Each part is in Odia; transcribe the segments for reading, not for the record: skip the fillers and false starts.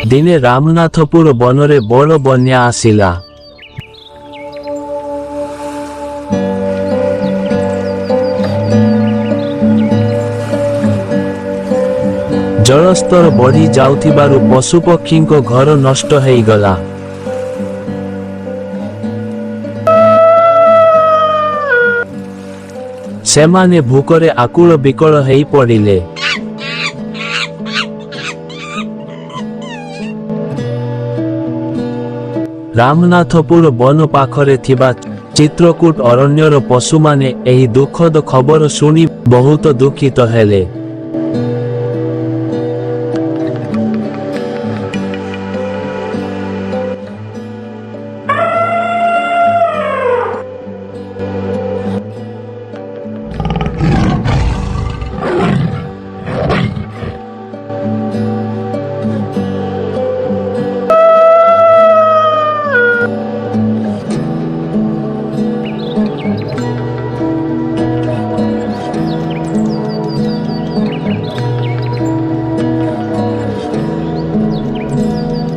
ଦିନେ ରାମନାଥପୁର ବନରେ ବଡ଼ ବନ୍ୟା ଆସିଲା। ଜଳସ୍ତର ବଢି ଯାଉଥିବାରୁ ପଶୁପକ୍ଷୀଙ୍କ ଘର ନଷ୍ଟ ହେଇଗଲା। ସେମାନେ ଭୋକରେ ଆକୁଳ ବିକଳ ହେଇ ପଡ଼ିଲେ। ରାମନାଥପୁର ବନ ପାଖରେ ଥିବା ଚିତ୍ରକୂଟ ଅରଣ୍ୟର ପଶୁମାନେ ଏହି ଦୁଃଖଦ ଖବର ଶୁଣି ବହୁତ ଦୁଃଖିତ ହେଲେ।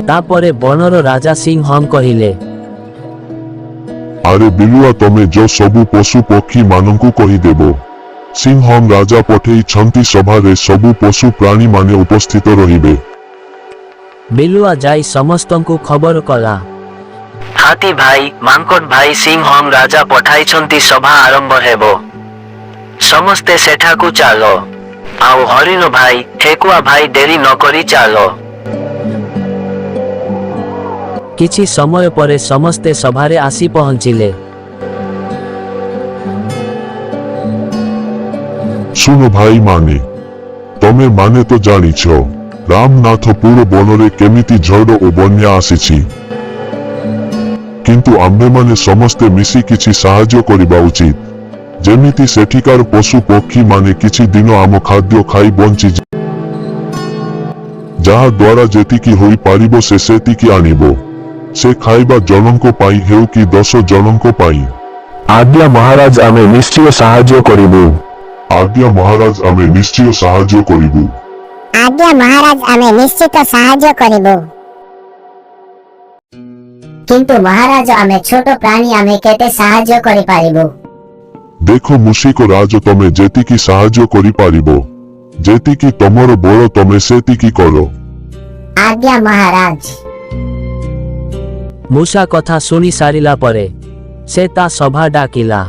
ତାପରେ ବନର ରାଜା ସିଂହମ୍ କହିଲେ, ଆରେ ବିଲୁଆ, ତମେ ଯୋ ସବୁ ପଶୁ ପକ୍ଷୀ ମାନଙ୍କୁ କହିଦେବ। ସିଂହମ୍ ରାଜା ପଠେଇଛନ୍ତି, ସଭାରେ ସବୁ ପଶୁ ପ୍ରାଣୀ ମାନେ ଉପସ୍ଥିତ ରହିବେ। ବିଲୁଆ ଯାଇ ସମସ୍ତଙ୍କୁ ଖବର କଲା। ହାତୀ ଭାଇ, ମାଙ୍କଡ ଭାଇ, ସିଂହମ୍ ରାଜା ପଠାଇଛନ୍ତି, ସଭା ଆରମ୍ଭ ହେବ। ସମସ୍ତେ ସେଠାକୁ ଚାଲ। ଆଉ ହରିଣ ଭାଇ, ଠେକୁଆ ଭାଇ, ଡେରି ନକରି ଚାଲ। କିଛି ସମୟ ପରେ ସମସ୍ତେ ସଭାରେ ଆସି ପହଞ୍ଚିଲେ। ଶୁଣ ଭାଇ ମାନେ, ତମେ ମାନେ ତ ଜାଣିଛ ରାମନାଥପୁର ବନରେ କେମିତି ଝଡ଼ ଓ ବନ୍ୟା ଆସିଛି। କିନ୍ତୁ ଆମ୍ଭେମାନେ ସମସ୍ତେ ମିଶି କିଛି ସାହାଯ୍ୟ କରିବା ଉଚିତ, ଯେମିତି ସେଠିକାର ପଶୁ ପକ୍ଷୀ ମାନେ କିଛି ଦିନ ଆମ ଖାଦ୍ୟ ଖାଇ ବଞ୍ଚି, ଯାହା ଦ୍ୱାରା ଯେତିକି ହୋଇପାରିବ ସେ ସେତିକି ଆଣିବ। ସେ ଖାଇବା ଜଣଙ୍କ ପାଇଁ ହେଉ କି 10 ଜଣଙ୍କ ପାଇଁ। ଆଜ୍ଞା ମହାରାଜ, ଆମେ ନିଶ୍ଚୟ ସାହାଯ୍ୟ କରିବୁ। ଆଜ୍ଞା ମହାରାଜ, ଆମେ ନିଶ୍ଚୟ ସାହାଯ୍ୟ କରିବୁ। ଆଜ୍ଞା ମହାରାଜ, ଆମେ ନିଶ୍ଚିତ ସାହାଯ୍ୟ କରିବୁ। କିନ୍ତୁ ମହାରାଜ, ଆମେ ଛୋଟ ପ୍ରାଣୀ, ଆମେ କେତେ ସାହାଯ୍ୟ କରିପାରିବୁ? ଦେଖ ମୂଷିକ ରାଜ, ତମେ ଯେତିକି ସାହାଯ୍ୟ କରିପାରିବ, ଯେତିକି ତମର ବଳ ତମେ ସେତିକି କର। ଆଜ୍ଞା ମହାରାଜ। ମୂଷା କଥା ଶୁଣି ସାରିଲା ପରେ ସେ ତା ସଭା ଡାକିଲା।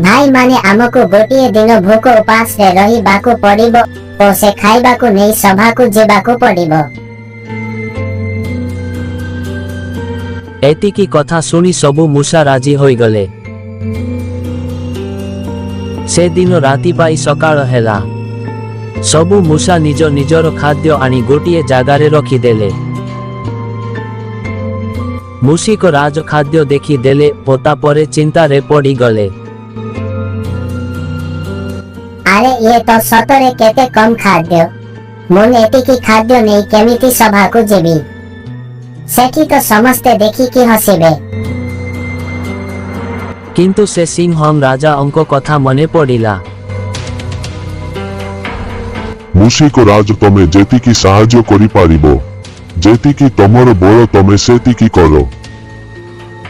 ଭାଇମାନେ, ଆମକୁ ଗୋଟିଏ ଦିନ ଭୋକ ଉପାସରେ ରହିବାକୁ ପଡ଼ିବ ଓ ସେ ଖାଇବାକୁ ନେଇ ସଭାକୁ ଯିବାକୁ ପଡ଼ିବ। ଏତିକି କଥା ଶୁଣି ସବୁ ମୂଷା ରାଜି ହୋଇଗଲେ। ସେଦିନ ରାତି ପାଇ ସକାଳ ହେଲା। ସବୁ ମୂଷା ନିଜ ନିଜର ଖାଦ୍ୟ ଆଣି ଗୋଟିଏ ଜାଗାରେ ରଖିଦେଲେ। ମୂଷିକ ରାଜ ଖାଦ୍ୟ ଦେଖିଦେଲେ ଓ ତାପରେ ଚିନ୍ତାରେ ପଡ଼ିଗଲେ। ଆରେ ଇଏ ତ ସତରେ କେତେ କମ୍ ଖାଦ୍ୟ। ମୁଁ ଏତିକି ଖାଦ୍ୟ ନେଇ କେମିତି ସଭାକୁ ଯିବି? ସେଠି ତ ସମସ୍ତେ ଦେଖିକି ହସିବେ। କିନ୍ତୁ ସେ ସିଂହମ୍ ରାଜାଙ୍କ କଥା ମନେ ପଡ଼ିଲା। ମୂଷିକ ରାଜ, ତମେ ଯେତିକି ସାହାଯ୍ୟ କରିପାରିବ, ଯେତିକି ତମର ବଳ ତମେ ସେତିକି କର।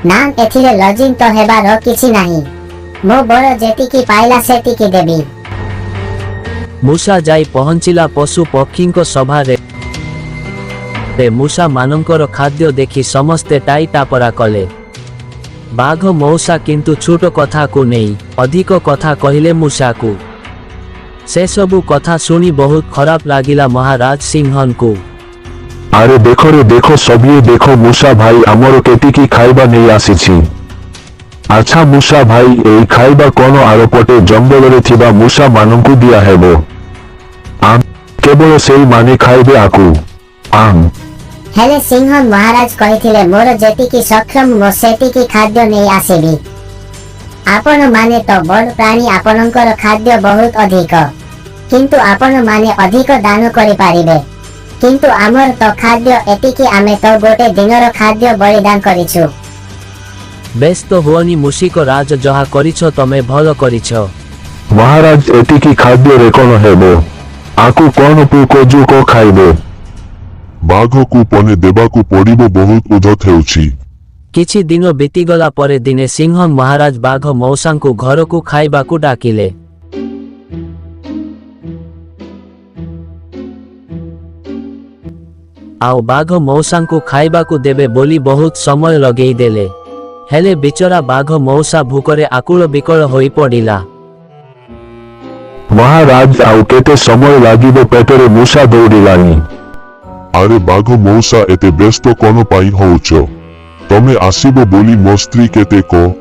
ନା, ଏଥିରେ ଲଜ୍ଜିତ ହେବାର କିଛି ନାହିଁ। ମୋ ବଳ ଯେତିକି ପାଇଲା ସେତିକି ଦେବି। ମୂଷା ଯାଇ ପହଞ୍ଚିଲା ପଶୁ ପକ୍ଷୀଙ୍କ ସଭାରେ। ମୂଷା ମାନଙ୍କର ଖାଦ୍ୟ ଦେଖି ସମସ୍ତେ ଟାଇ ଟାପରା କଲେ। ବାଘ ମଉସା କିନ୍ତୁ ଛୋଟ କଥାକୁ ନେଇ ଅଧିକ କଥା କହିଲେ ମୂଷାକୁ। ସେସବୁ କଥା ଶୁଣି ବହୁତ ଖରାପ ଲାଗିଲା ମହାରାଜ ସିଂହଙ୍କୁ। ଆରେ ଦେଖ ରେ ଦେଖ, ସଭିଏ ଦେଖ, ମୂଷା ଭାଇ ଆମର କେତିକି ଖାଇବା ନେଇ ଆସିଛି। ଆଚ୍ଛା ମୂଷା ଭାଇ, ଏହି ଖାଇବା କଣ ଆରପଟେ ଜଙ୍ଗଲରେ ଥିବା ମୂଷା ମାନଙ୍କୁ ଦିଆହେବ? କେବଳ ସେଇମାନେ ଖାଇବେ ଆକୁ। ହେଲେ ସିଂହମ୍ ମହାରାଜ କହିଥିଲେ, ମୋର ଯେତିକି ସକ୍ଷମ ମୁଁ ସେତିକି ଖାଦ୍ୟ ନେଇ ଆସିବି। ଆପଣ ମାନେ ତ ବଡ଼ ପ୍ରାଣୀ, ଆପଣଙ୍କର ଖାଦ୍ୟ ବହୁତ ଅଧିକ। କିନ୍ତୁ ଆପଣ ମାନେ ଅଧିକ ଦାନ କରିପାରିବେ। କିନ୍ତୁ ଆମର ତ ଖାଦ୍ୟ ଏତିକି, ଆମେ ତ ଗୋଟେ ଦିନର ଖାଦ୍ୟ ବଳିଦାନ କରିଛୁ। ବ୍ୟସ୍ତ ହୁଅନି ମୂଷିକ ରାଜ, ଯାହା କରିଛ ତମେ ଭଲ କରିଛ। ମହାରାଜ, ଏତିକି ଖାଦ୍ୟରେ କଣ ହେବ? ଆକୁ କଣ ପୋକଜୋକ ଖାଇବ? ବାଘକୁ ପନେ ଦେବାକୁ ପଡ଼ିବ। ବହୁତ ଉଦ୍ଧତ ହେଉଛି। କିଛି ଦିନ ବିତିଗଲା ପରେ ଦିନେ ସିଂହ ମହାରାଜ ବାଘ ମଉସାଙ୍କୁ ଘରକୁ ଖାଇବାକୁ ଡାକିଲେ। ଆଉ ବାଘ ମଉସାଙ୍କୁ ଖାଇବାକୁ ଦେବେ ବୋଲି ବହୁତ ସମୟ ଲଗେଇ ଦେଲେ। ହେଲେ ବିଚରା ବାଘ ମଉସା ଭୋକରେ ଆକୁଳ ବିକଳ ହୋଇ ପଡ଼ିଲା। ମହାରାଜ ଆଉ କେତେ ସମୟ ଲାଗିବ? ପେଟରେ ମୂଷା ଦୌଡ଼ିଲାଣି। ଆରେ ବାଘ ମଉସା ଏତେ ବ୍ୟସ୍ତ କଣ ପାଇଁ ହଉଛ? ତମେ ଆସିବ ବୋଲି ମୋ ସ୍ତ୍ରୀ କେତେ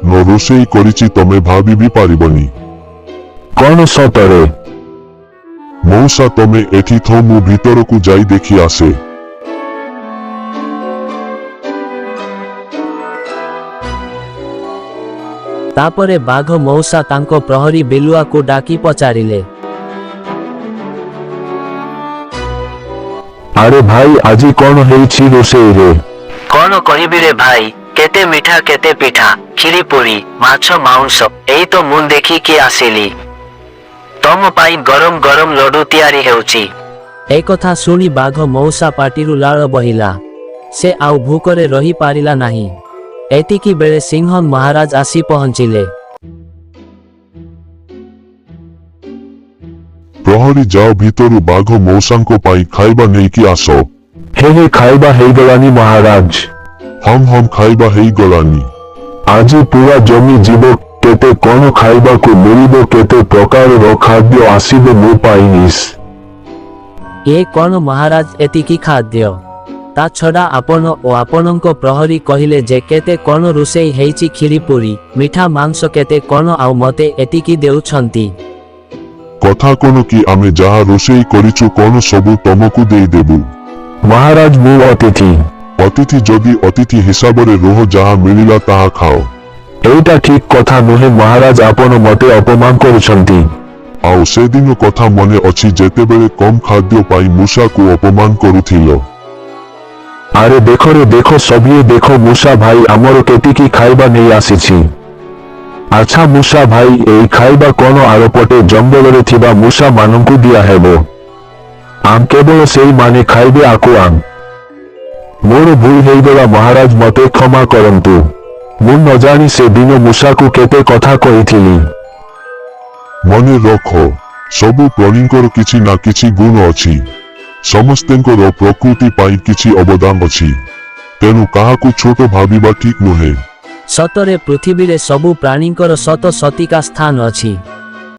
ନ ରୋଷେଇ କରିଛି ତମେ ଭାବି ବି ପାରିବନି। କଣ ସତରେ? ମଉସା ତମେ ଏଠି ଥ, ମୁଁ ଭିତରକୁ ଯାଇ ଦେଖି ଆସେ। ତାପରେ ବାଘ ମଉସା ତାଙ୍କ ପ୍ରହରୀ ବିଲୁଆକୁ ଡାକି ପଚାରିଲେ, ଆରେ ଭାଇ, ଆଜି କଣ ହେଇଛି ରୋଷେଇରେ? କଣ କହିବି ରେ ଭାଇ, କେତେ ମିଠା କେତେ ପିଠା, କ୍ଷୀରି ପୁରୀ, ମାଛ ମାଉଁସ, ଏଇ ତ ମୁଁ ଦେଖିକି ଆସିଲି। ତମ ପାଇଁ ଗରମ ଗରମ ଲଡୁ ତିଆରି ହେଉଛି। ଏ କଥା ଶୁଣି ବାଘ ମଉସା ପାଟିରୁ ଲାଳ ବହିଲା। ସେ ଆଉ ଭୋକରେ ରହି ପାରିଲା ନାହିଁ। ଏତିକି ବେଳେ ସିଂହ ମହାରାଜ ଆସି ପହଞ୍ଚିଲେ। ପ୍ରହରୀ ଯାଅ ଭିତରୁ ବାଘ ମଉସାଙ୍କ ପାଇଁ ଖାଇବା ନେଇକି ଆସ। ହେ ଖାଇବା ହେଇଗଲାନି ମହାରାଜ। ହମ୍ ଖାଇବା ହେଇଗଲାନି। ଆଜି ପୁରା ଜମି ଯିବ। କେତେ କଣ ଖାଇବାକୁ ମିଳିବ? କେତେ ପ୍ରକାରର ଖାଦ୍ୟ ଆସିବ ମୋ ପାଇଁ? ଏ କଣ ମହାରାଜ, ଏତିକି ଖାଦ୍ୟ? ତା ଛଡା ଆପଣ ଓ ଆପଣଙ୍କ ପ୍ରହରୀ କହିଲେ ଯେ କେତେ କଣ ରୋଷେଇ ହେଇଛି, କ୍ଷୀରି ପୁରୀ, ମିଠା ମାଂସ କେତେ କଣ, ଆଉ ମତେ ଏତିକି ଦେଉଛନ୍ତି? କଥା କଣ କି ଆମେ ଯାହା ରୋଷେଇ କରିଛୁ କଣ ସବୁ ତମକୁ ଦେଇଦେବୁ? ମହାରାଜ, ମୁଁ ଅତିଥି। ଅତିଥି ଯଦି ଅତିଥି ହିସାବରେ ରୁହ, ଯାହା ମିଳିଲା ତାହା ଖାଅ। ଏଇଟା ଠିକ କଥା ନୁହେଁ ମହାରାଜ, ଆପଣ ମତେ ଅପମାନ କରୁଛନ୍ତି। ଆଉ ସେଦିନ କଥା ମନେ ଅଛି ଯେତେବେଳେ କମ୍ ଖାଦ୍ୟ ପାଇଁ ମୂଷାକୁ ଅପମାନ କରୁଥିଲ? ଆରେ ଦେଖ ସଭିଏ ଦେଖ, ମୂଷା ଭାଇ ଆମର କେତିକି ଖାଇବା ନେଇ ଆସିଛି। ଆଚ୍ଛା ମୂଷା ଭାଇ, ଏଇ ଖାଇବା କଣ ଆରପଟେ ଜଙ୍ଗଲରେ ଥିବା ମୂଷା ମାନଙ୍କୁ ଦିଆହେବ? କେବଳ ସେଇମାନେ ଖାଇବେ ଆକୁ? ମୋର ଭୁଲ ହେଇଗଲା ମହାରାଜ, ମତେ କ୍ଷମା କରନ୍ତୁ। ମୁଁ ନ ଜାଣି ସେଦିନ ମୂଷାକୁ କେତେ କଥା କହିଥିଲି। ମନେ ରଖ, ସବୁ ପ୍ରାଣୀଙ୍କର କିଛି ନା କିଛି ଗୁଣ ଅଛି। ସମସ୍ତଙ୍କର ପ୍ରକୃତି ପାଇଁ କିଛି ଅବଦାନ ଅଛି। ତେଣୁ କାହାକୁ ଛୋଟ ଭାବିବା ଠିକ ନୁହେଁ। ସତରେ ପୃଥିବୀରେ ସବୁ ପ୍ରାଣୀଙ୍କର ସତ ସତିକା ସ୍ଥାନ ଅଛି।